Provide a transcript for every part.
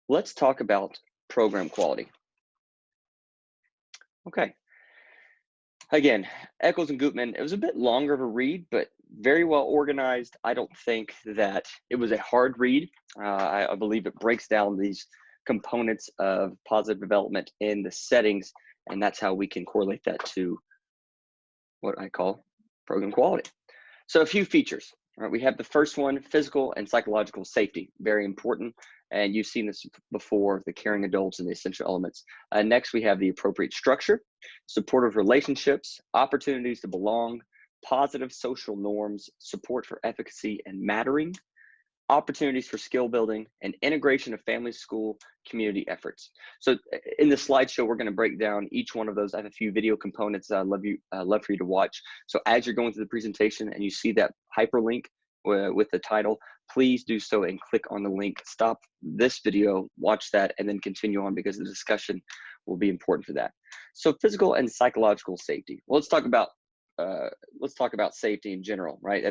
Let's talk about program quality. Okay. Again, Eccles and Gutman, it was a bit longer of a read, but very well organized. I don't think that it was a hard read. I believe it breaks down these components of positive development in the settings, and that's how we can correlate that to what I call program quality. So a few features. All right, we have the first one, physical and psychological safety, very important. And you've seen this before, the caring adults and the essential elements. Next, we have the appropriate structure, supportive relationships, opportunities to belong, positive social norms, support for efficacy and mattering, opportunities for skill building, and integration of family, school, community efforts. So in the slideshow, we're going to break down each one of those. I have a few video components that I'd love for you to watch. So as you're going through the presentation and you see that hyperlink with the title, please do so and click on the link. Stop this video, watch that, and then continue on because the discussion will be important for that. So physical and psychological safety. Well, let's talk about safety in general, right?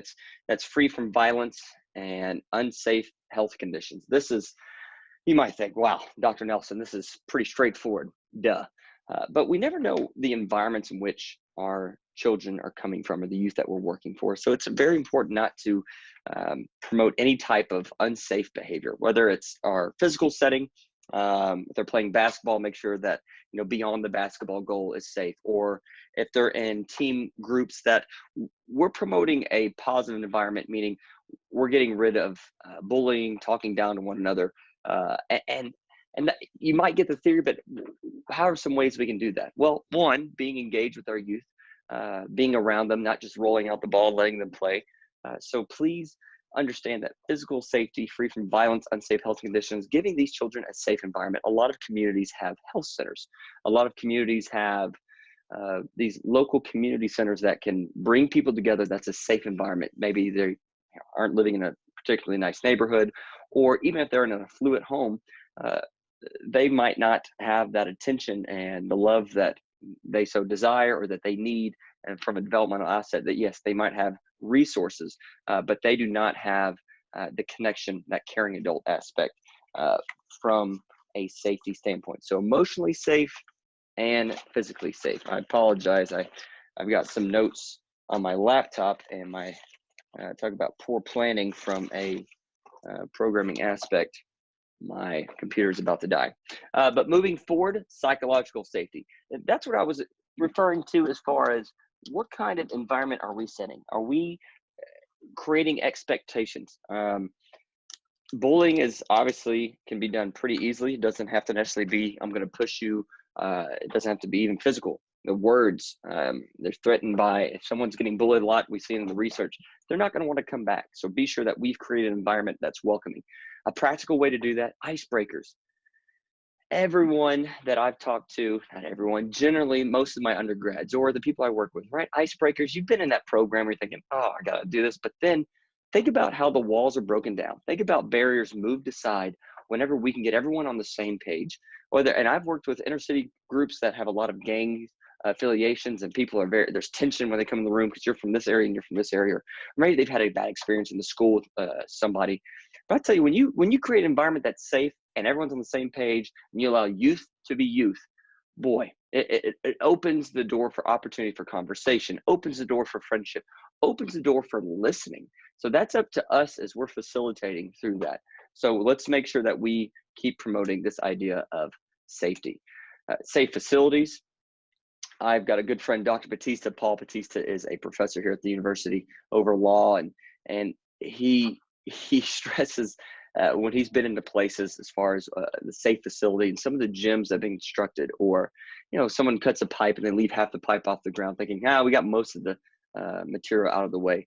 That's free from violence and unsafe health conditions. This is, you might think, wow, Dr. Nelson, this is pretty straightforward, duh. But we never know the environments in which our children are coming from or the youth that we're working for. So it's very important not to promote any type of unsafe behavior, whether it's our physical setting, if they're playing basketball, make sure that, beyond the basketball goal is safe. Or if they're in team groups, that we're promoting a positive environment, meaning we're getting rid of bullying, talking down to one another. And you might get the theory, but how are some ways we can do that? Well, one, being engaged with our youth, being around them, not just rolling out the ball, letting them play. So please understand that physical safety, free from violence, unsafe health conditions, giving these children a safe environment. A lot of communities have health centers. A lot of communities have these local community centers that can bring people together. That's a safe environment. Maybe they aren't living in a particularly nice neighborhood, or even if they're in an affluent home, they might not have that attention and the love that they so desire or that they need, and from a developmental asset, that yes, they might have resources, but they do not have the connection, that caring adult aspect, from a safety standpoint. So emotionally safe and physically safe. I apologize. I've got some notes on my laptop, and my talk about poor planning from a programming aspect. My computer is about to die. But moving forward, psychological safety. That's what I was referring to as far as what kind of environment are we setting? Are we creating expectations? Bullying is obviously can be done pretty easily. It doesn't have to necessarily be, I'm going to push you. It doesn't have to be even physical. The words, they're threatened by, if someone's getting bullied a lot, we see in the research, they're not going to want to come back. So be sure that we've created an environment that's welcoming. A practical way to do that, icebreakers. Everyone that I've talked to, not everyone, generally most of my undergrads or the people I work with, right? Icebreakers, you've been in that program where you're thinking, oh, I got to do this. But then think about how the walls are broken down. Think about barriers moved aside whenever we can get everyone on the same page. And I've worked with inner city groups that have a lot of gang affiliations, and people are there's tension when they come in the room because you're from this area and you're from this area, or maybe they've had a bad experience in the school with somebody. But I tell you, when you create an environment that's safe and everyone's on the same page, and you allow youth to be youth, boy, it opens the door for opportunity for conversation, opens the door for friendship, opens the door for listening. So that's up to us as we're facilitating through that. So let's make sure that we keep promoting this idea of safety. Safe facilities. I've got a good friend, Dr. Batista. Paul Batista is a professor here at the university over law, and he stresses when he's been into places as far as the safe facility and some of the gyms that have been constructed, or someone cuts a pipe and they leave half the pipe off the ground, thinking, we got most of the material out of the way.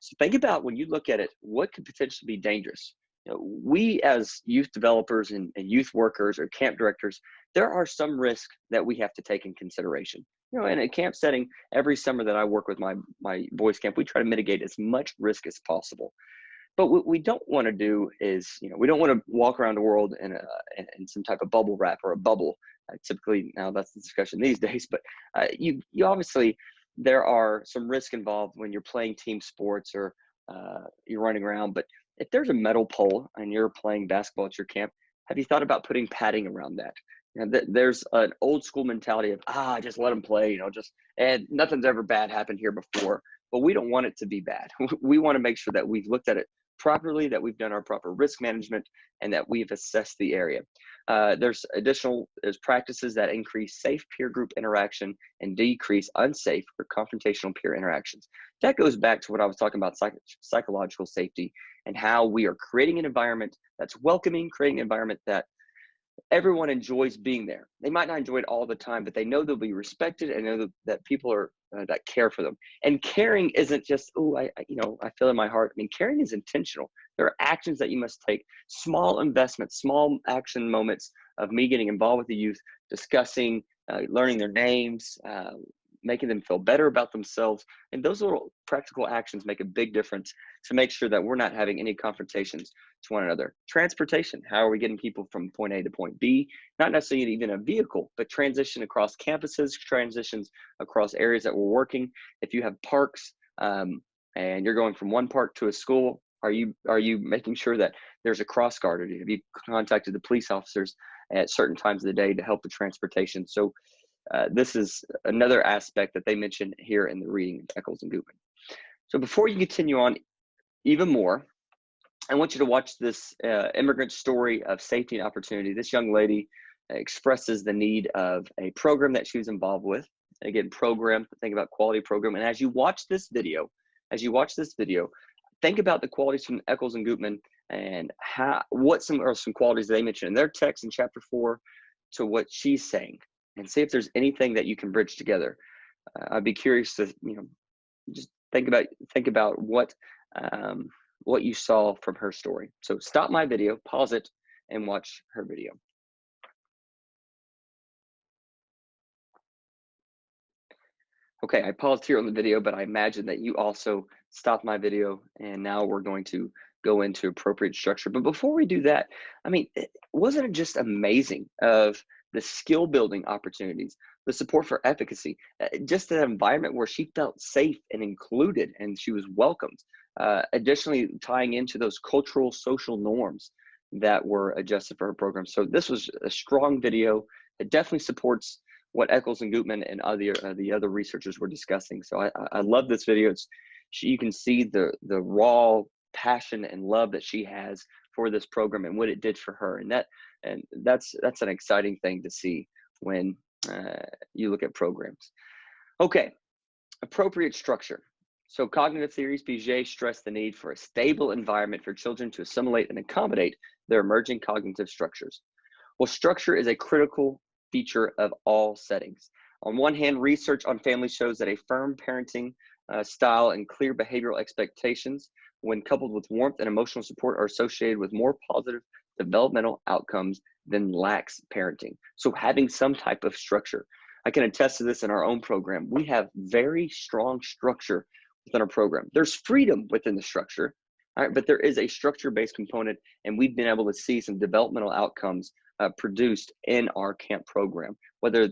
So think about, when you look at it, what could potentially be dangerous. We as youth developers and youth workers or camp directors, there are some risks that we have to take in consideration. In a camp setting, every summer that I work with my boys camp, we try to mitigate as much risk as possible. But what we don't want to do is, we don't want to walk around the world in some type of bubble wrap or a bubble. Typically, now that's the discussion these days, but you obviously, there are some risk involved when you're playing team sports or you're running around. But if there's a metal pole and you're playing basketball at your camp, Have you thought about putting padding around that? There's an old school mentality of, just let them play, and nothing's ever bad happened here before. But we don't want it to be bad. We want to make sure that we've looked at it properly, that we've done our proper risk management, and that we've assessed the area. There's practices that increase safe peer group interaction and decrease unsafe or confrontational peer interactions. That goes back to what I was talking about, psychological safety, and how we are creating an environment that's welcoming, creating an environment that everyone enjoys being there. They might not enjoy it all the time, but they know they'll be respected and know that people are that care for them. And caring isn't just, I feel in my heart. I mean, caring is intentional. There are actions that you must take, small investments, small action moments of me getting involved with the youth, discussing, learning their names, making them feel better about themselves. And those little practical actions make a big difference to make sure that we're not having any confrontations to one another. Transportation, how are we getting people from point A to point B? Not necessarily even a vehicle, but transition across campuses, transitions across areas that we're working. If you have parks and you're going from one park to a school, are you making sure that there's a cross guard? Or have you contacted the police officers at certain times of the day to help with transportation? So this is another aspect that they mentioned here in the reading of Eccles and Gutmann. So before you continue on even more, I want you to watch this immigrant story of safety and opportunity. This young lady expresses the need of a program that she was involved with. Again, program, think about quality program. And as you watch this video, think about the qualities from Eccles and Gutmann and what are some qualities they mentioned in their text in chapter 4 to what she's saying, and see if there's anything that you can bridge together. I'd be curious to, just think about what you saw from her story. So stop my video, pause it, and watch her video. Okay, I paused here on the video, but I imagine that you also stopped my video, and now we're going to go into appropriate structure. But before we do that, I mean, wasn't it just amazing of the skill building opportunities, the support for efficacy, just an environment where she felt safe and included and she was welcomed. Additionally, tying into those cultural, social norms that were adjusted for her program. So this was a strong video. It definitely supports what Eccles and Gutmann and the other researchers were discussing. So I love this video. You can see the raw passion and love that she has for this program and what it did for her, and that's an exciting thing to see when you look at programs. Okay, appropriate structure. So cognitive theories, Piaget stressed the need for a stable environment for children to assimilate and accommodate their emerging cognitive structures. Well, structure is a critical feature of all settings. On one hand, research on families shows that a firm parenting style and clear behavioral expectations, when coupled with warmth and emotional support, are associated with more positive developmental outcomes than lax parenting. So having some type of structure. I can attest to this in our own program. We have very strong structure within our program. There's freedom within the structure, all right, but there is a structure-based component, and we've been able to see some developmental outcomes produced in our camp program. Whether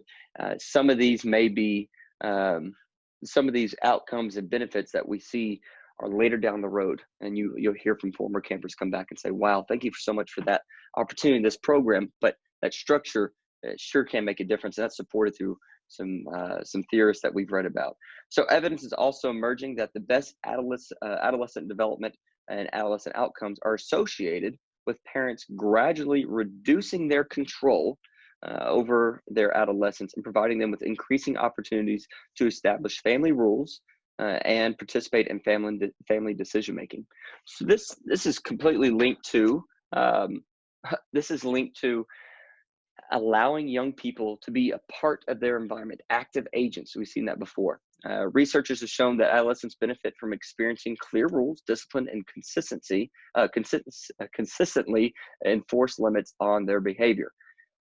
some of these may be, some of these outcomes and benefits that we see are later down the road, and you'll hear from former campers come back and say, wow, thank you so much for that opportunity in this program, but that structure sure can make a difference, and that's supported through some theorists that we've read about. So evidence is also emerging that the best adolescent development and adolescent outcomes are associated with parents gradually reducing their control over their adolescence and providing them with increasing opportunities to establish family rules and participate in family decision making. So this is completely linked to allowing young people to be a part of their environment, active agents. We've seen that before. Researchers have shown that adolescents benefit from experiencing clear rules, discipline, and consistently enforce limits on their behavior.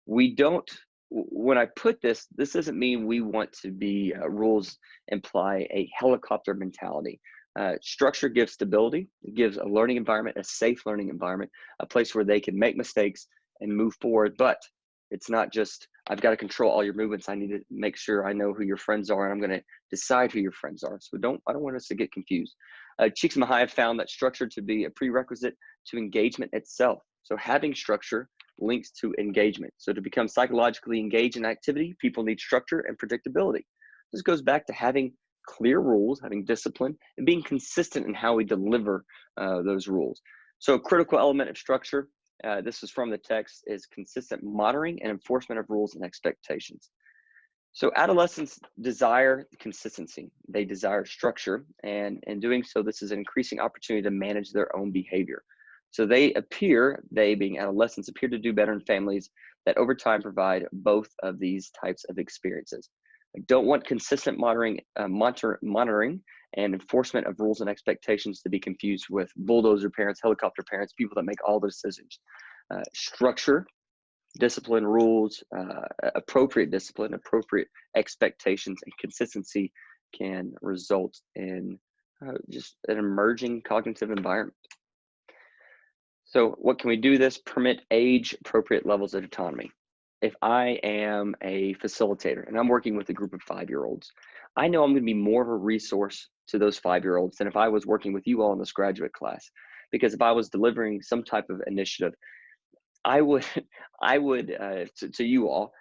When I put this doesn't mean we want to be rules imply a helicopter mentality. Structure gives stability. It gives a learning environment, a safe learning environment, a place where they can make mistakes and move forward. But it's not just, I've got to control all your movements. I need to make sure I know who your friends are, and I'm going to decide who your friends are. So I don't want us to get confused. Csikszentmihalyi found that structure to be a prerequisite to engagement itself. So having structure links to engagement. So to become psychologically engaged in activity, people need structure and predictability. This goes back to having clear rules, having discipline, and being consistent in how we deliver those rules. So a critical element of structure, this is from the text, is consistent monitoring and enforcement of rules and expectations. So adolescents desire consistency. They desire structure, and in doing so, this is an increasing opportunity to manage their own behavior. So they being adolescents, appear to do better in families that over time provide both of these types of experiences. I don't want consistent monitoring and enforcement of rules and expectations to be confused with bulldozer parents, helicopter parents, people that make all the decisions. Structure, discipline, rules, appropriate discipline, appropriate expectations, and consistency can result in just an emerging cognitive environment. So what can we do this? Permit age-appropriate levels of autonomy. If I am a facilitator and I'm working with a group of 5-year-olds, I know I'm going to be more of a resource to those 5-year-olds than if I was working with you all in this graduate class. Because if I was delivering some type of initiative, I would to you all,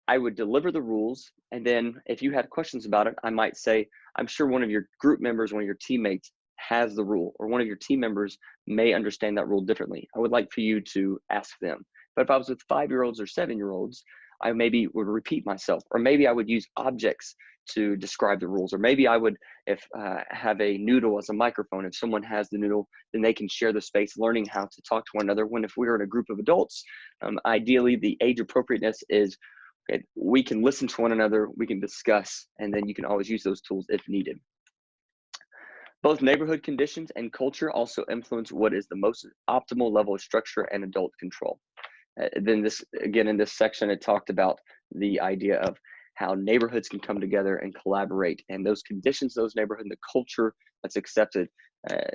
I would deliver the rules, and then if you had questions about it, I might say, I'm sure one of your group members, one of your teammates has the rule, or one of your team members may understand that rule differently. I would like for you to ask them. But if I was with 5-year-olds or 7-year-olds, I maybe would repeat myself, or maybe I would use objects to describe the rules, or maybe I would, if have a noodle as a microphone. If someone has the noodle, then they can share the space, learning how to talk to one another. When if we're in a group of adults, ideally the age appropriateness is, okay, we can listen to one another, we can discuss, and then you can always use those tools if needed. Both neighborhood conditions and culture also influence what is the most optimal level of structure and adult control. Then this, again, in this section, it talked about the idea of how neighborhoods can come together and collaborate, and those conditions, those neighborhoods, and the culture that's accepted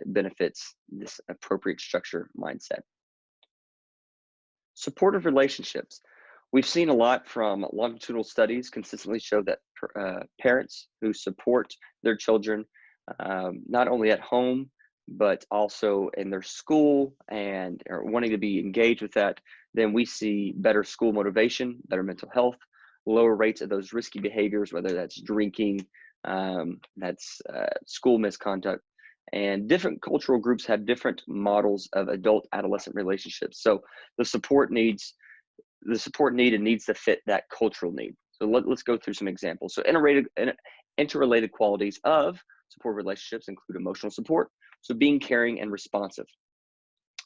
benefits this appropriate structure mindset. Supportive relationships. We've seen a lot from longitudinal studies consistently show that parents who support their children, not only at home, but also in their school and are wanting to be engaged with that, then we see better school motivation, better mental health, lower rates of those risky behaviors, whether that's drinking, that's school misconduct. And different cultural groups have different models of adult-adolescent relationships. So the support needed needs to fit that cultural need. So let's go through some examples. So interrelated qualities of support relationships include emotional support, so being caring and responsive.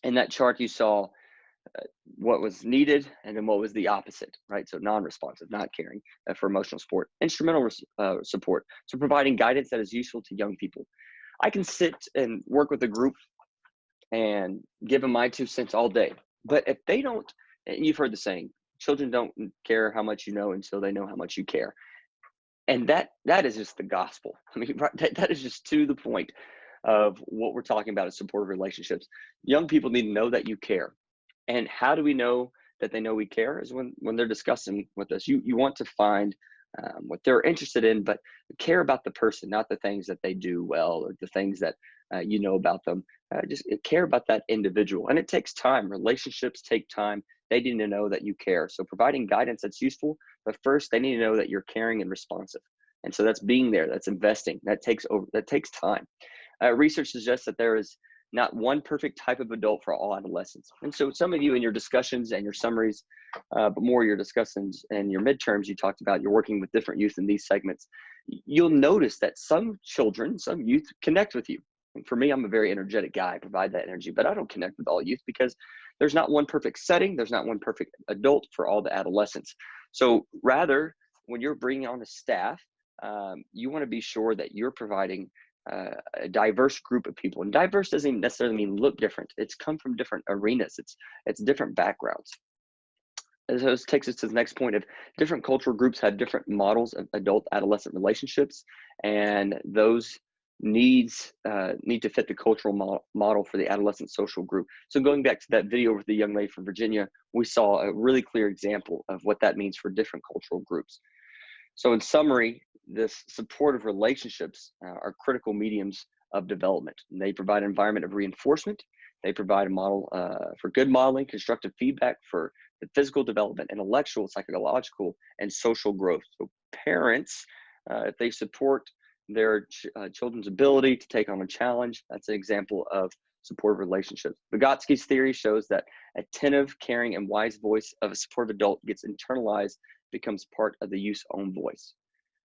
In that chart, you saw what was needed and then what was the opposite, right? So non-responsive, not caring for emotional support. Instrumental support, so providing guidance that is useful to young people. I can sit and work with a group and give them my 2 cents all day, but if they don't, and you've heard the saying, children don't care how much you know until they know how much you care. And that is just the gospel. I mean, that is just to the point of what we're talking about is supportive relationships. Young people need to know that you care. And how do we know that they know we care? Is when they're discussing with us. You want to find what they're interested in, but care about the person, not the things that they do well or the things that you know about them. Just care about that individual. And it takes time. Relationships take time. They need to know that you care. So providing guidance that's useful, but first they need to know that you're caring and responsive. And so that's being there, that's investing, that takes time. Research suggests that there is not one perfect type of adult for all adolescents. And so some of you in your discussions and your summaries, but more your discussions and your midterms, you talked about you're working with different youth in these segments. You'll notice that some children, some youth connect with you. And for me, I'm a very energetic guy, I provide that energy, but I don't connect with all youth because there's not one perfect setting. There's not one perfect adult for all the adolescents. So rather, when you're bringing on a staff, you want to be sure that you're providing a diverse group of people. And diverse doesn't even necessarily mean look different. It's come from different arenas. It's different backgrounds. And so this takes us to the next point of different cultural groups have different models of adult-adolescent relationships, and those needs need to fit the cultural model for the adolescent social group. So going back to that video with the young lady from Virginia, we saw a really clear example of what that means for different cultural groups. So in summary, this supportive relationships are critical mediums of development. And they provide an environment of reinforcement. They provide a model for good modeling, constructive feedback for the physical development, intellectual, psychological, and social growth. So parents, if they support their children's ability to take on a challenge, that's an example of supportive relationships. Vygotsky's theory shows that attentive, caring, and wise voice of a supportive adult gets internalized, becomes part of the youth's own voice.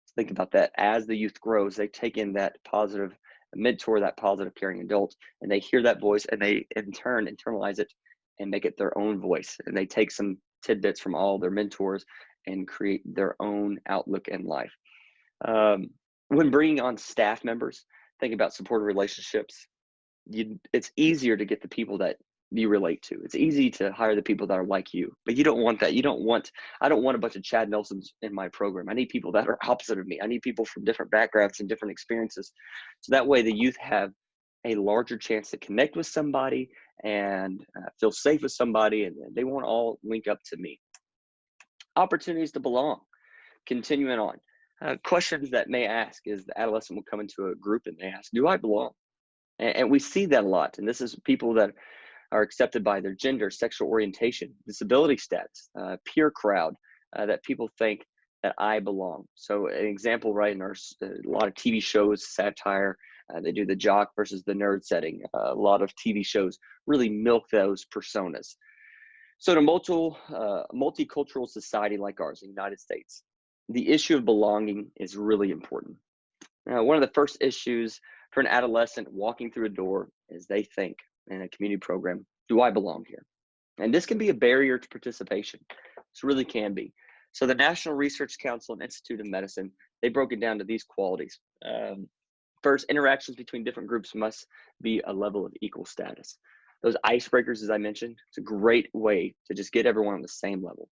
So think about that. As the youth grows, they take in that positive mentor, that positive, caring adult, and they hear that voice, and they in turn internalize it and make it their own voice. And they take some tidbits from all their mentors and create their own outlook in life. When bringing on staff members, think about supportive relationships. It's easier to get the people that you relate to. It's easy to hire the people that are like you, but you don't want that. I don't want a bunch of Chad Nelsons in my program. I need people that are opposite of me. I need people from different backgrounds and different experiences. So that way the youth have a larger chance to connect with somebody and feel safe with somebody, and they won't all link up to me. Opportunities to belong. Continuing on. Questions that may ask is the adolescent will come into a group and they ask, do I belong? And we see that a lot. And this is people that are accepted by their gender, sexual orientation, disability status, peer crowd, that people think that I belong. So an example, right, in a lot of TV shows, satire, they do the jock versus the nerd setting. A lot of TV shows really milk those personas. So in a multicultural society like ours, the United States, the issue of belonging is really important. One of the first issues for an adolescent walking through a door is they think in a community program, do I belong here? And this can be a barrier to participation. This really can be. So the National Research Council and Institute of Medicine, they broke it down to these qualities. First, interactions between different groups must be a level of equal status. Those icebreakers, as I mentioned, it's a great way to just get everyone on the same level.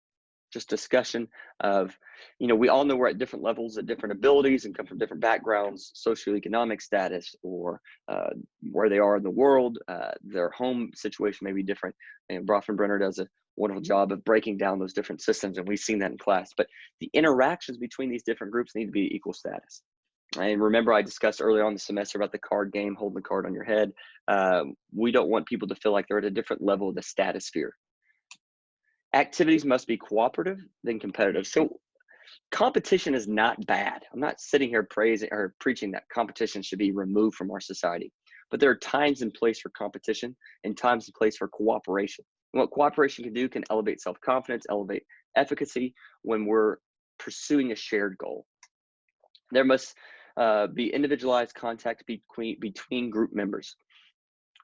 Just discussion of, we all know we're at different levels, at different abilities, and come from different backgrounds, socioeconomic status, or where they are in the world. Their home situation may be different. And Bronfenbrenner does a wonderful job of breaking down those different systems, and we've seen that in class. But the interactions between these different groups need to be equal status. And remember, I discussed earlier on the semester about the card game, holding the card on your head. We don't want people to feel like they're at a different level of the stratosphere. Activities must be cooperative than competitive. So competition is not bad. I'm not sitting here praising or preaching that competition should be removed from our society, but there are times and place for competition and times and place for cooperation. And what cooperation can do can elevate self-confidence, elevate efficacy when we're pursuing a shared goal. There must be individualized contact between group members,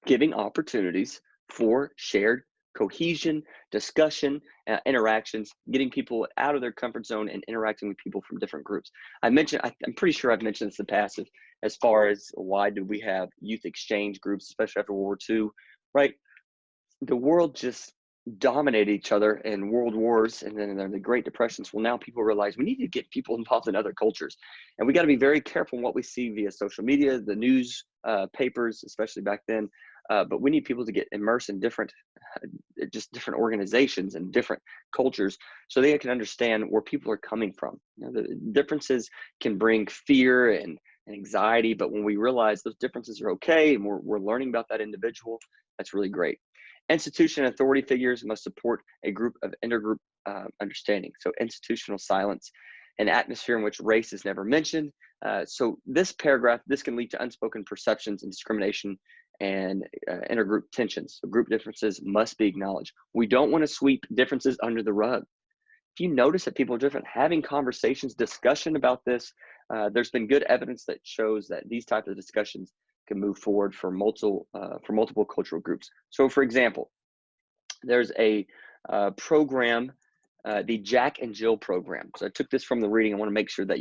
giving opportunities for shared cohesion, discussion, interactions, getting people out of their comfort zone and interacting with people from different groups. I'm pretty sure I've mentioned this in the past as far as why do we have youth exchange groups, especially after World War II, right? The world just dominated each other in world wars and then in the Great Depressions. Well, now people realize we need to get people involved in other cultures. And we got to be very careful in what we see via social media, the news, papers, especially back then. But we need people to get immersed in different organizations and different cultures so they can understand where people are coming from. The differences can bring fear and anxiety, but when we realize those differences are okay and we're learning about that individual, that's really great. Institution and authority figures must support a group of intergroup understanding. So institutional silence, an atmosphere in which race is never mentioned. So this paragraph, this can lead to unspoken perceptions and discrimination and intergroup tensions. So group differences must be acknowledged. We don't want to sweep differences under the rug. If you notice that people are different, having conversations, discussion about this, there's been good evidence that shows that these types of discussions can move forward for multiple cultural groups. So for example, there's a program, the Jack and Jill program. So I took this from the reading. I want to make sure that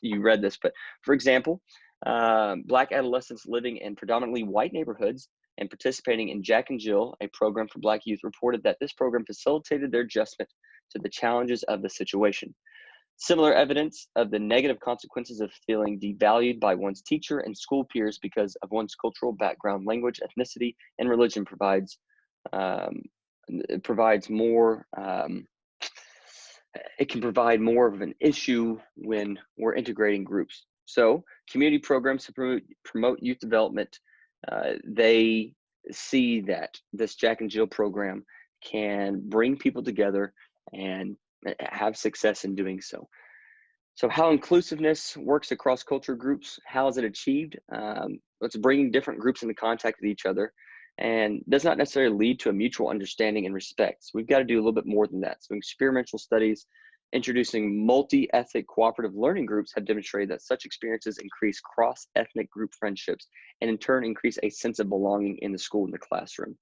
you read this. But for example, Black adolescents living in predominantly white neighborhoods and participating in Jack and Jill, a program for Black youth, reported that this program facilitated their adjustment to the challenges of the situation. Similar evidence of the negative consequences of feeling devalued by one's teacher and school peers because of one's cultural background, language, ethnicity, and religion provides more. It can provide more of an issue when we're integrating groups. So community programs to promote youth development, they see that this Jack and Jill program can bring people together and have success in doing so. So how inclusiveness works across culture groups, how is it achieved? It's bringing different groups into contact with each other and does not necessarily lead to a mutual understanding and respect. So we've got to do a little bit more than that. So experimental studies introducing multi-ethnic cooperative learning groups have demonstrated that such experiences increase cross-ethnic group friendships and in turn increase a sense of belonging in the school and the classroom.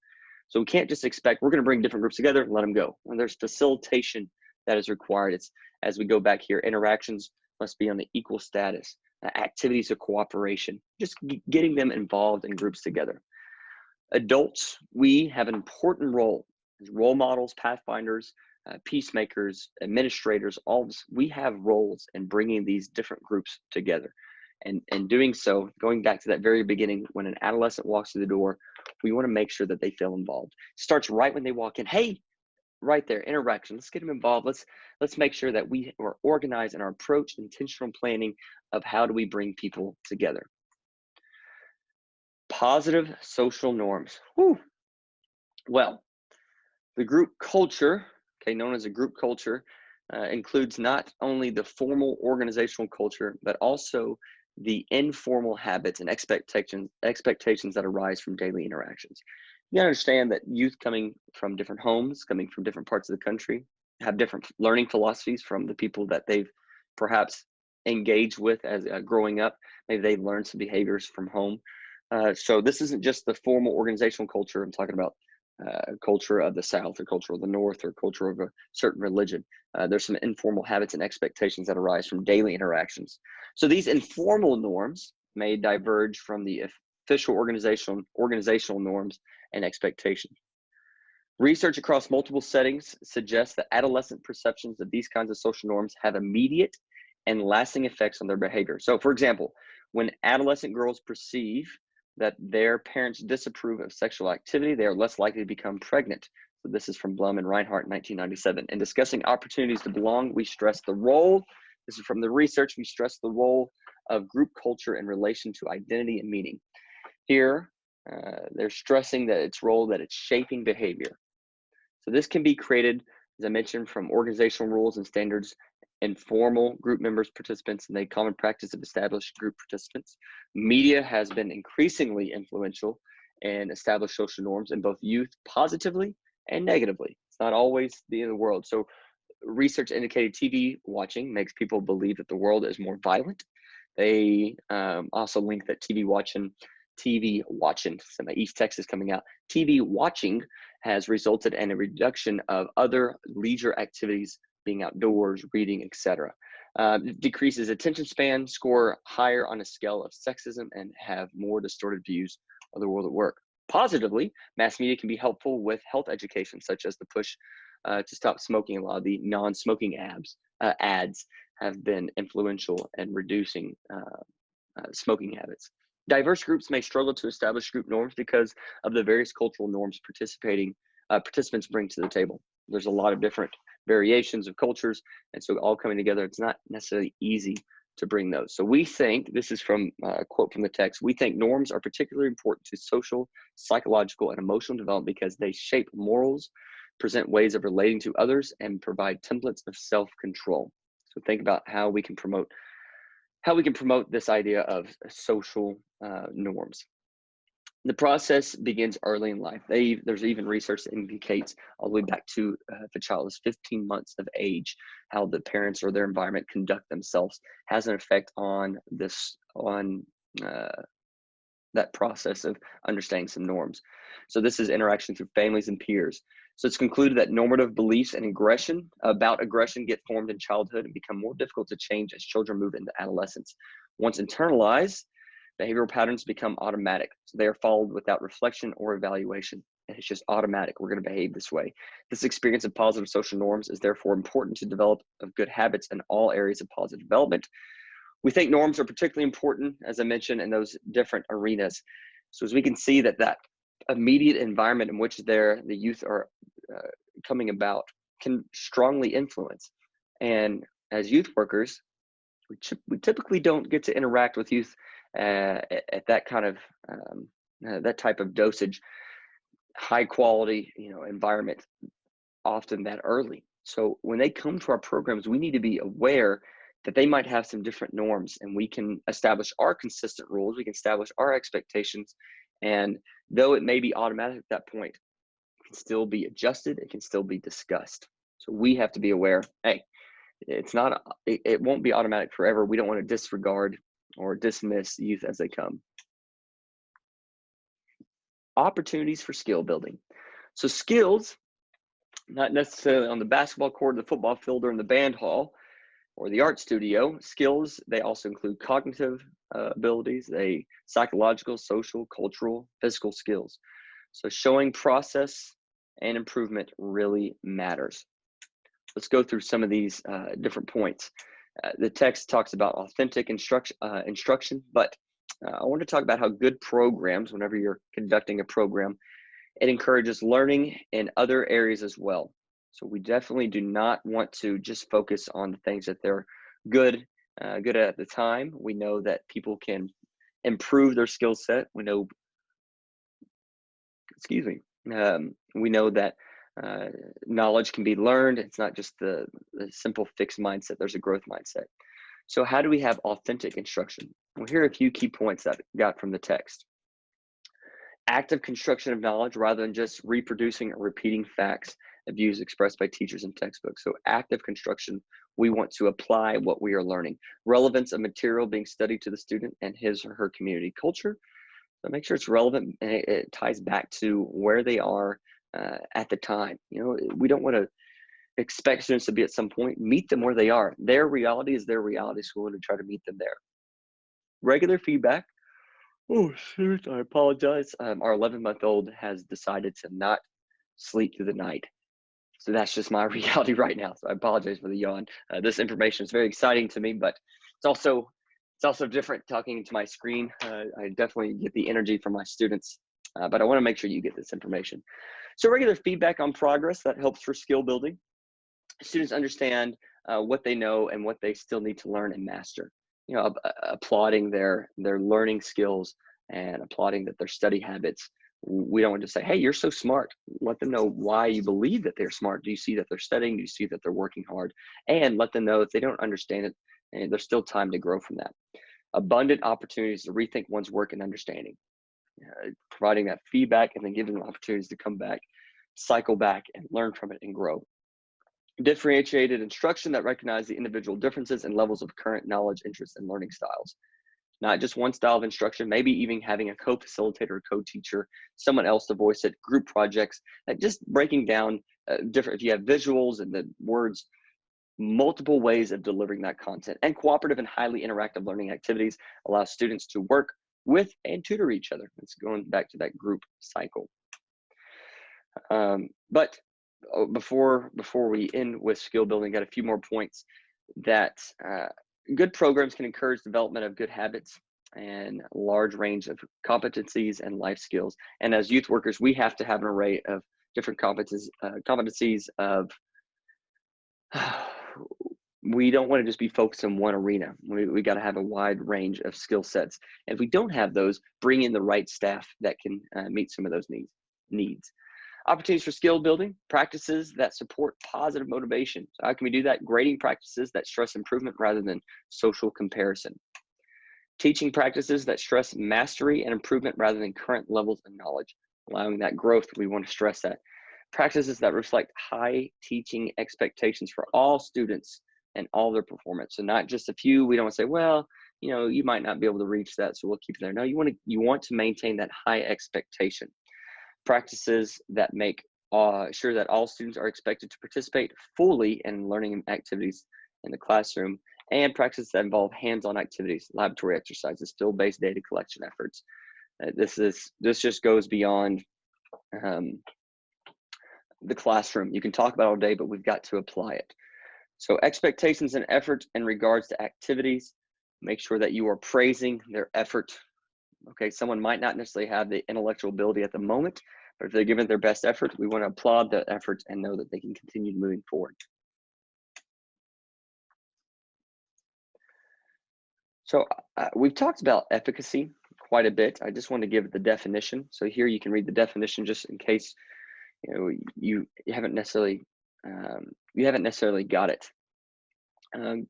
So we can't just expect we're going to bring different groups together and let them go. And there's facilitation that is required. It's, as we go back here, interactions must be on the equal status, activities of cooperation, just getting them involved in groups together. Adults, we have an important role as role models, pathfinders, peacemakers, administrators, all of us, we have roles in bringing these different groups together. And doing so, going back to that very beginning, when an adolescent walks through the door, we want to make sure that they feel involved. Starts right when they walk in. Hey, right there, interaction. Let's get them involved. Let's make sure that we are organized in our approach, intentional planning of how do we bring people together. Positive social norms. Whew. Well, the group culture, okay, known as a group culture, includes not only the formal organizational culture, but also the informal habits and expectations that arise from daily interactions. You gotta understand that youth coming from different homes, coming from different parts of the country, have different learning philosophies from the people that they've perhaps engaged with as growing up. Maybe they learned some behaviors from home. So this isn't just the formal organizational culture. I'm talking about culture of the South or culture of the North or culture of a certain religion. There's some informal habits and expectations that arise from daily interactions. So these informal norms may diverge from the official organizational norms and expectations. Research across multiple settings suggests that adolescent perceptions of these kinds of social norms have immediate and lasting effects on their behavior. So for example, when adolescent girls perceive that their parents disapprove of sexual activity, they are less likely to become pregnant. So this is from Blum and Reinhardt in 1997. In discussing opportunities to belong, we stress the role, this is from the research, we stress the role of group culture in relation to identity and meaning. Here, they're stressing that its role, that it's shaping behavior. So this can be created, as I mentioned, from organizational rules and standards, informal group members, participants, and the common practice of established group participants. Media has been increasingly influential in established social norms in both youth positively and negatively. It's not always the end of the world. So research indicated TV watching makes people believe that the world is more violent. They also link that TV watching, some East Texas coming out, TV watching has resulted in a reduction of other leisure activities, being outdoors, reading, etc. Decreases attention span, score higher on a scale of sexism, and have more distorted views of the world at work. Positively, mass media can be helpful with health education, such as the push to stop smoking. A lot of the non-smoking ads have been influential in reducing smoking habits. Diverse groups may struggle to establish group norms because of the various cultural norms participants bring to the table. There's a lot of different variations of cultures, and so all coming together, it's not necessarily easy to bring those. So we think, this is from a quote from the text, we think norms are particularly important to social, psychological, and emotional development because they shape morals, present ways of relating to others, and provide templates of self-control. So think about how we can promote this idea of social norms. The process begins early in life. There's even research that indicates all the way back to if a child is 15 months of age, how the parents or their environment conduct themselves has an effect on that process of understanding some norms. So this is interaction through families and peers. So it's concluded that normative beliefs and about aggression get formed in childhood and become more difficult to change as children move into adolescence. Once internalized, behavioral patterns become automatic. So they are followed without reflection or evaluation. And it's just automatic. We're going to behave this way. This experience of positive social norms is therefore important to develop of good habits in all areas of positive development. We think norms are particularly important, as I mentioned, in those different arenas. So as we can see that immediate environment in which the youth are coming about can strongly influence. And as youth workers, we typically don't get to interact with youth at that kind of that type of dosage. high quality, environment often that early. So when they come to our programs, we need to be aware that they might have some different norms, and we can establish our consistent rules. We can establish our expectations. And though it may be automatic at that point, it can still be adjusted. It can still be discussed. So we have to be aware, hey, it won't be automatic forever. We don't want to disregard or dismiss youth as they come. Opportunities for skill building. So skills, not necessarily on the basketball court, the football field, or in the band hall, or the art studio. Skills, they also include cognitive abilities, psychological, social, cultural, physical skills. So showing process and improvement really matters. Let's go through some of these different points. The text talks about authentic instruction, but I want to talk about how good programs, whenever you're conducting a program, it encourages learning in other areas as well. So we definitely do not want to just focus on the things that they're good at the time. We know that people can improve their skill set. We know that knowledge can be learned. It's not just the simple fixed mindset. There's a growth mindset. So how do we have authentic instruction? Well, here are a few key points that I got from the text. Active construction of knowledge rather than just reproducing or repeating facts and views expressed by teachers in textbooks. So active construction, we want to apply what we are learning. Relevance of material being studied to the student and his or her community culture. So make sure it's relevant and it ties back to where they are at the time. We don't want to expect students to be at some point. Meet them where they are. Their reality is their reality, so we want to try to meet them there. Regular feedback. Oh, shoot, I apologize. Our 11-month-old has decided to not sleep through the night. So that's just my reality right now. So I apologize for the yawn. This information is very exciting to me, but it's also different talking to my screen. I definitely get the energy from my students, but I want to make sure you get this information. So regular feedback on progress, that helps for skill building. Students understand what they know and what they still need to learn and master. Applauding their learning skills and applauding that their study habits. We don't want to say, hey, you're so smart. Let them know why you believe that they're smart. Do you see that they're studying? Do you see that they're working hard? And let them know if they don't understand it, and there's still time to grow from that. Abundant opportunities to rethink one's work and understanding. Providing that feedback and then giving them opportunities to come back, cycle back, and learn from it and grow. Differentiated instruction that recognize the individual differences and levels of current knowledge, interests, and learning styles. Not just one style of instruction, maybe even having a co-facilitator or co-teacher, someone else to voice it, group projects, just breaking down different, if you have visuals and the words, multiple ways of delivering that content. And cooperative and highly interactive learning activities allow students to work with and tutor each other. It's going back to that group cycle. But before we end with skill building, got a few more points that good programs can encourage development of good habits and a large range of competencies and life skills. And as youth workers, we have to have an array of different competencies of, we don't want to just be focused on one arena. We got to have a wide range of skill sets. And if we don't have those, bring in the right staff that can meet some of those needs. Opportunities for skill building, practices that support positive motivation. So how can we do that? Grading practices that stress improvement rather than social comparison. Teaching practices that stress mastery and improvement rather than current levels of knowledge. Allowing that growth, we want to stress that. Practices that reflect high teaching expectations for all students and all their performance. So not just a few. We don't want to say, well, you might not be able to reach that, so we'll keep it there. No, you want to maintain that high expectation. Practices that make sure that all students are expected to participate fully in learning activities in the classroom, and practices that involve hands-on activities, laboratory exercises, field-based data collection efforts. This just goes beyond the classroom. You can talk about it all day, but we've got to apply it. So expectations and effort in regards to activities, make sure that you are praising their effort. Okay, someone might not necessarily have the intellectual ability at the moment, but if they're giving their best effort, we want to applaud that effort and know that they can continue moving forward. So we've talked about efficacy quite a bit. I just want to give the definition. So here you can read the definition just in case you haven't necessarily got it um,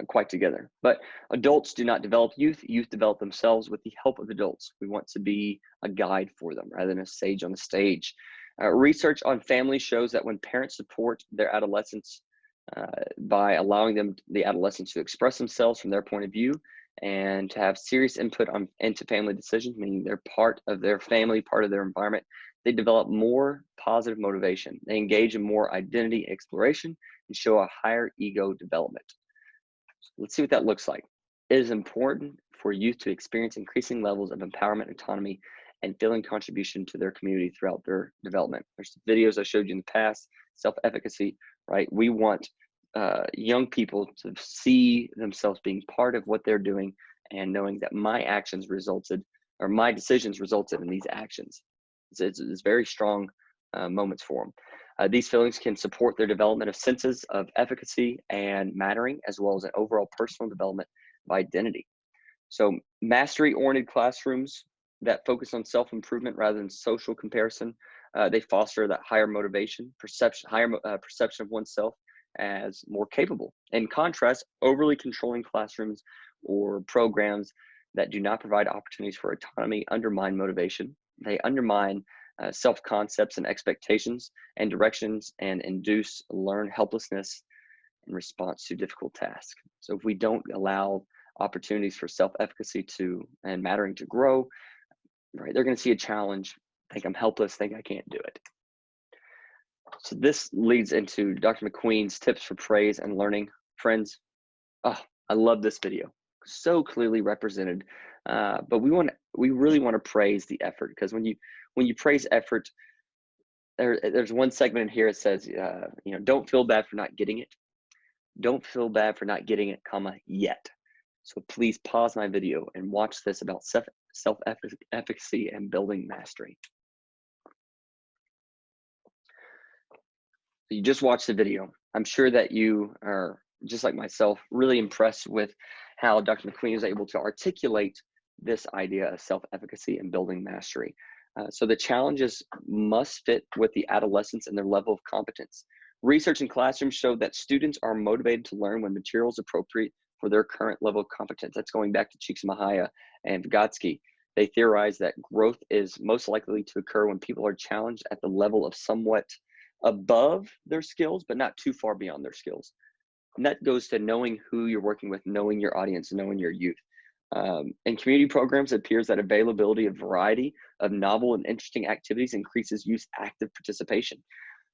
quite together. But adults do not develop youth. Youth develop themselves with the help of adults. We want to be a guide for them rather than a sage on the stage. Research on families shows that when parents support their adolescents by allowing the adolescents to express themselves from their point of view and to have serious input into family decisions, meaning they're part of their family, part of their environment, they develop more positive motivation. They engage in more identity exploration and show a higher ego development. So let's see what that looks like. It is important for youth to experience increasing levels of empowerment, autonomy, and feeling contribution to their community throughout their development. There's videos I showed you in the past, self-efficacy, right? We want young people to see themselves being part of what they're doing and knowing that my decisions resulted in these actions. It's very strong moments for them. These feelings can support their development of senses of efficacy and mattering, as well as an overall personal development of identity. So mastery-oriented classrooms that focus on self-improvement rather than social comparison, they foster that higher motivation, perception of oneself as more capable. In contrast, overly controlling classrooms or programs that do not provide opportunities for autonomy undermine motivation. They undermine self-concepts and expectations and directions and induce learned helplessness in response to difficult tasks. So if we don't allow opportunities for self-efficacy and mattering to grow, right, they're going to see a challenge, think I'm helpless, think I can't do it. So this leads into Dr. McQueen's tips for praise and learning. Friends, I love this video. So clearly represented, but we really want to praise the effort, because when you praise effort, there's one segment in here that says, don't feel bad for not getting it. Don't feel bad for not getting it, yet. So please pause my video and watch this about self-efficacy and building mastery. You just watched the video. I'm sure that you are, just like myself, really impressed with how Dr. McQueen is able to articulate this idea of self-efficacy and building mastery. So the challenges must fit with the adolescents and their level of competence. Research in classrooms showed that students are motivated to learn when material is appropriate for their current level of competence. That's going back to Csikszentmihalyi and Vygotsky. They theorize that growth is most likely to occur when people are challenged at the level of somewhat above their skills, but not too far beyond their skills. And that goes to knowing who you're working with, knowing your audience, knowing your youth. In community programs, it appears that availability of variety of novel and interesting activities increases youth active participation.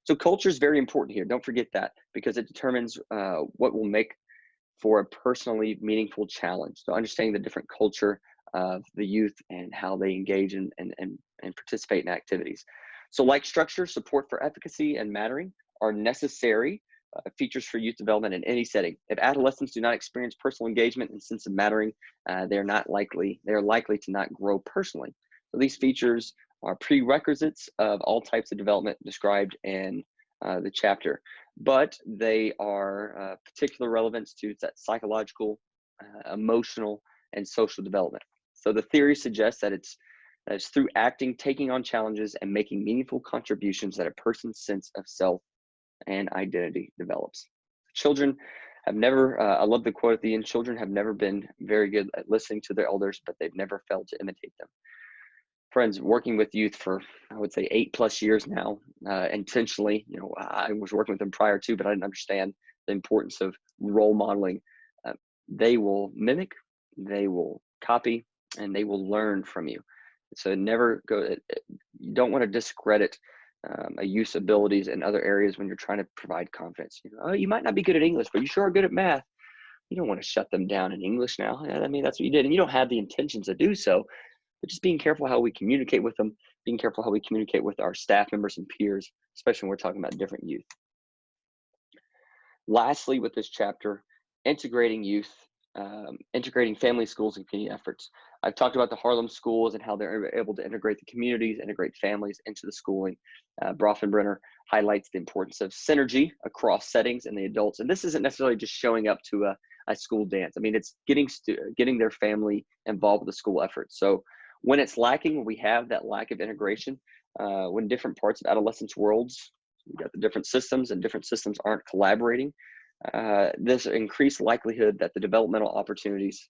So culture is very important here. Don't forget that, because it determines what will make for a personally meaningful challenge. So understanding the different culture of the youth and how they engage and participate in activities. So like structure, support for efficacy and mattering are necessary features for youth development in any setting. If adolescents do not experience personal engagement and sense of mattering, they're likely to not grow personally. So these features are prerequisites of all types of development described in the chapter, but they are particular relevance to that psychological, emotional, and social development. So the theory suggests that it's through acting, taking on challenges, and making meaningful contributions that a person's sense of self and identity develops. Children have never, I love the quote at the end, children have never been very good at listening to their elders, but they've never failed to imitate them. Friends, working with youth for, I would say 8+ years now, intentionally, I was working with them prior to, but I didn't understand the importance of role modeling. They will mimic, they will copy, and they will learn from you. So you don't want to discredit a youth's abilities in other areas when you're trying to provide confidence. You might not be good at English, but you sure are good at math. You don't want to shut them down in English now. I mean, that's what you did, and you don't have the intentions to do so. But just being careful how we communicate with them, being careful how we communicate with our staff members and peers, especially when we're talking about different youth. Lastly, with this chapter, integrating youth, integrating family, schools, and community efforts. I've talked about the Harlem schools and how they're able to integrate the communities, integrate families into the schooling. Bronfenbrenner highlights the importance of synergy across settings and the adults. And this isn't necessarily just showing up to a school dance. I mean, it's getting their family involved with the school effort. So When it's lacking, when we have that lack of integration, when different parts of adolescence worlds, we got the different systems and different systems aren't collaborating, this increased likelihood that the developmental opportunities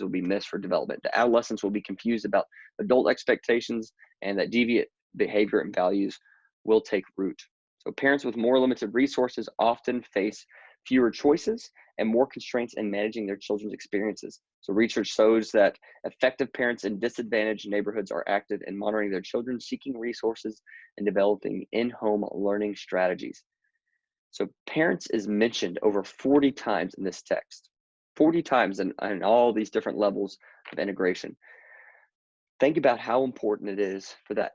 will be missed for development. The adolescents will be confused about adult expectations, and that deviant behavior and values will take root. So parents with more limited resources often face fewer choices and more constraints in managing their children's experiences. So research shows that effective parents in disadvantaged neighborhoods are active in monitoring their children, seeking resources, and developing in-home learning strategies. So parents is mentioned over 40 times in this text, 40 times in all these different levels of integration. Think about how important it is for that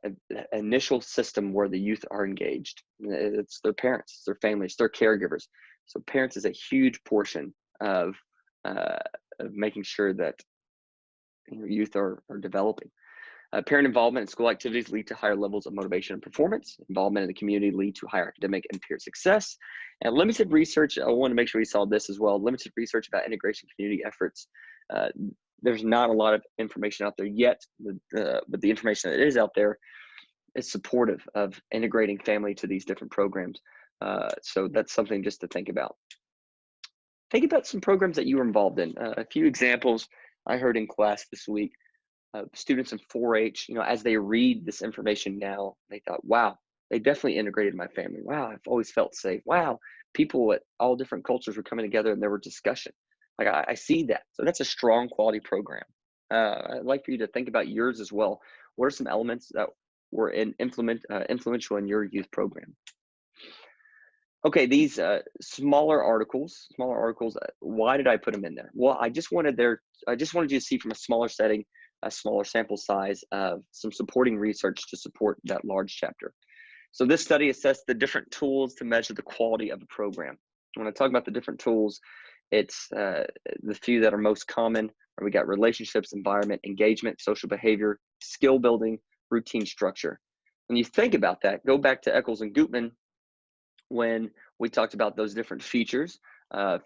initial system where the youth are engaged. It's their parents, it's their families, their caregivers. So parents is a huge portion of making sure that youth are developing. Parent involvement in school activities lead to higher levels of motivation and performance. Involvement in the community lead to higher academic and peer success. And limited research, I want to make sure we saw this as well, limited research about integration community efforts. There's not a lot of information out there yet, but the information that is out there is supportive of integrating family to these different programs. So that's something just to think about. Think about some programs that you were involved in. A few examples I heard in class this week. Students in 4-H, as they read this information now, they thought, wow, they definitely integrated my family. Wow, I've always felt safe. Wow, people at all different cultures were coming together and there were discussion. Like I see that. So that's a strong quality program. I'd like for you to think about yours as well. What are some elements that were influential in your youth program? Okay, these smaller articles. Why did I put them in there? Well, I just wanted you to see from a smaller setting, a smaller sample size of some supporting research to support that large chapter. So this study assessed the different tools to measure the quality of a program. When I talk about the different tools, it's the few that are most common, where we got relationships, environment, engagement, social behavior, skill building, routine structure. When you think about that, go back to Eccles and Gutmann when we talked about those different features,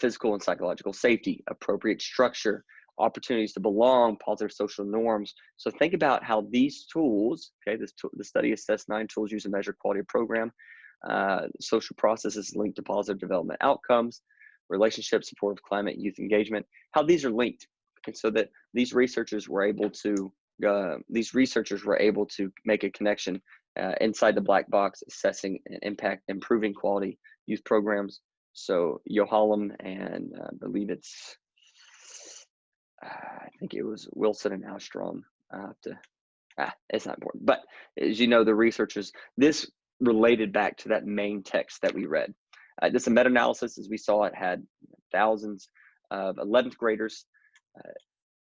physical and psychological safety, appropriate structure, opportunities to belong, positive social norms. So think about how these tools, okay, the study assessed 9 tools used to measure quality of program, social processes linked to positive development outcomes, relationships, supportive climate, youth engagement, how these are linked. And so that these researchers were able to make a connection inside the black box, assessing and impact, improving quality youth programs. So Yohalam and I believe I think it was Wilson and Alstrom. It's not important. But as you know, the researchers, this related back to that main text that we read. This is a meta-analysis, as we saw, it had thousands of 11th graders.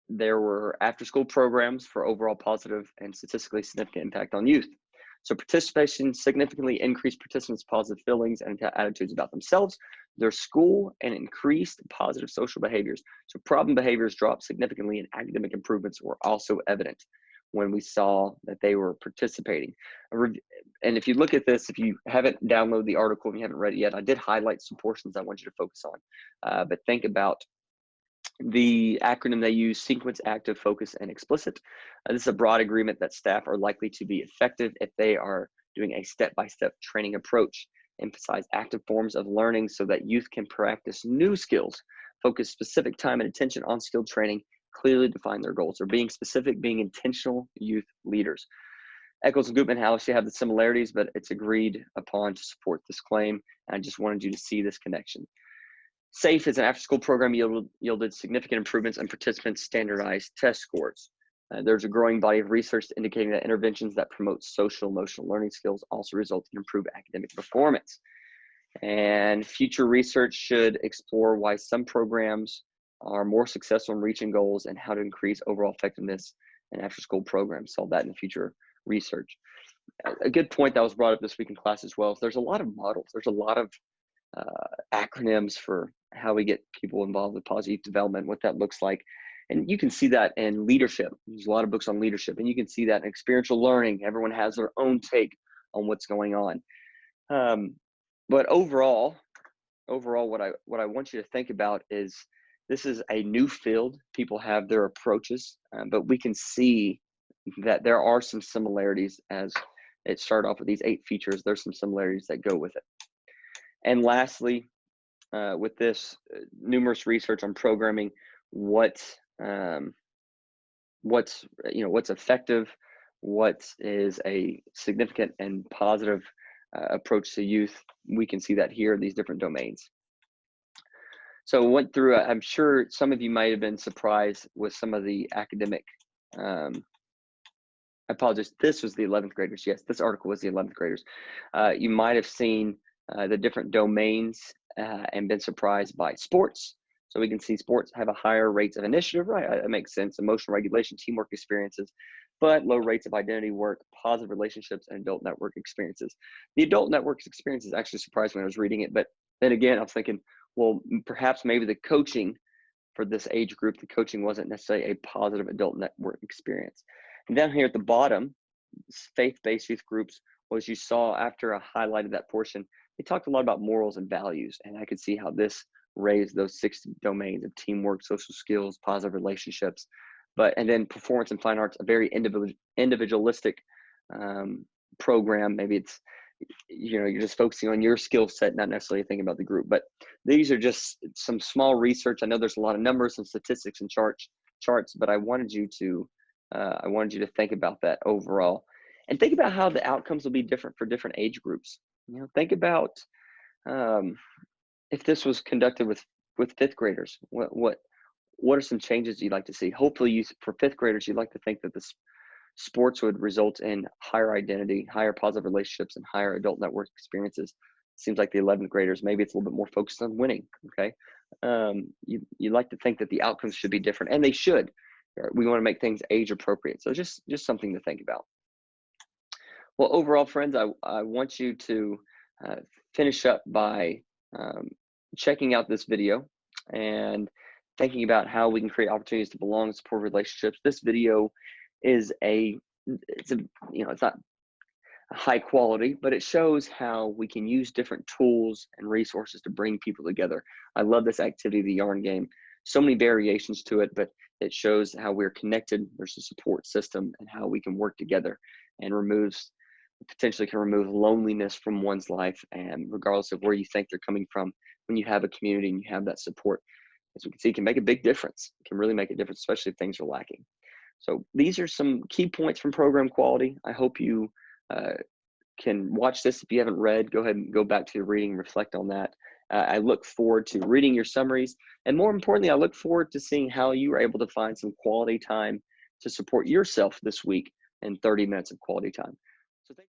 There were after-school programs for overall positive and statistically significant impact on youth. So participation significantly increased participants' positive feelings and attitudes about themselves, their school, and increased positive social behaviors. So problem behaviors dropped significantly and academic improvements were also evident when we saw that they were participating. And if you look at this, if you haven't downloaded the article and you haven't read it yet, I did highlight some portions I want you to focus on. But think about the acronym they use: sequence, active, focus, and explicit. This is a broad agreement that staff are likely to be effective if they are doing a step-by-step training approach. Emphasize active forms of learning so that youth can practice new skills. Focus specific time and attention on skilled training. Clearly define their goals. Or being specific, being intentional youth leaders. Eccles and Gutmann House, you have the similarities, but it's agreed upon to support this claim. And I just wanted you to see this connection. SAFE is an after-school program yielded significant improvements in participants' standardized test scores. There's a growing body of research indicating that interventions that promote social emotional learning skills also result in improved academic performance. And future research should explore why some programs are more successful in reaching goals and how to increase overall effectiveness in after-school programs. Solve that in future research. A good point that was brought up this week in class as well is there's a lot of models. There's a lot of acronyms for how we get people involved with positive development, what that looks like. And you can see that in leadership. There's a lot of books on leadership, and you can see that in experiential learning. Everyone has their own take on what's going on. But overall, what I want you to think about is this is a new field. People have their approaches, but we can see that there are some similarities. As it started off with these 8 features, there's some similarities that go with it. And lastly, with this numerous research on programming, what's effective, what is a significant and positive approach to youth. We can see that here in these different domains. So went through, I'm sure some of you might have been surprised with some of the academic, I apologize, this was the 11th graders. Yes, this article was the 11th graders. You might have seen the different domains and been surprised by sports. So we can see sports have a higher rates of initiative, right? That makes sense. Emotional regulation, teamwork experiences, but low rates of identity work, positive relationships, and adult network experiences. The adult networks experiences actually surprised me when I was reading it, but then again, I was thinking, well, perhaps maybe the coaching for this age group, the coaching wasn't necessarily a positive adult network experience. And down here at the bottom, faith-based youth groups, was you saw after I highlighted that portion, they talked a lot about morals and values, and I could see how this raised those 6 domains of teamwork, social skills, positive relationships, and then performance and fine arts, a very individualistic program. Maybe it's, you're just focusing on your skill set, not necessarily thinking about the group. But these are just some small research. I know there's a lot of numbers and statistics and charts, but I wanted you to think about that overall, and think about how the outcomes will be different for different age groups. Think about if this was conducted with 5th graders, what are some changes you'd like to see? Hopefully, for 5th graders, you'd like to think that the sports would result in higher identity, higher positive relationships, and higher adult network experiences. Seems like the 11th graders, maybe it's a little bit more focused on winning. Okay, you like to think that the outcomes should be different, and they should. We want to make things age appropriate, so just something to think about. Well, overall, friends, I want you to finish up by checking out this video and thinking about how we can create opportunities to belong and support relationships. This video is it's not high quality, but it shows how we can use different tools and resources to bring people together. I love this activity, the yarn game. So many variations to it, but it shows how we're connected. There's a support system and how we can work together, and potentially can remove loneliness from one's life. And regardless of where you think they're coming from, when you have a community and you have that support, as we can see, it can make a big difference. It can really make a difference, especially if things are lacking. So these are some key points from program quality. I hope you can watch this. If you haven't read, go ahead and go back to your reading, reflect on that. I look forward to reading your summaries. And more importantly, I look forward to seeing how you were able to find some quality time to support yourself this week in 30 minutes of quality time.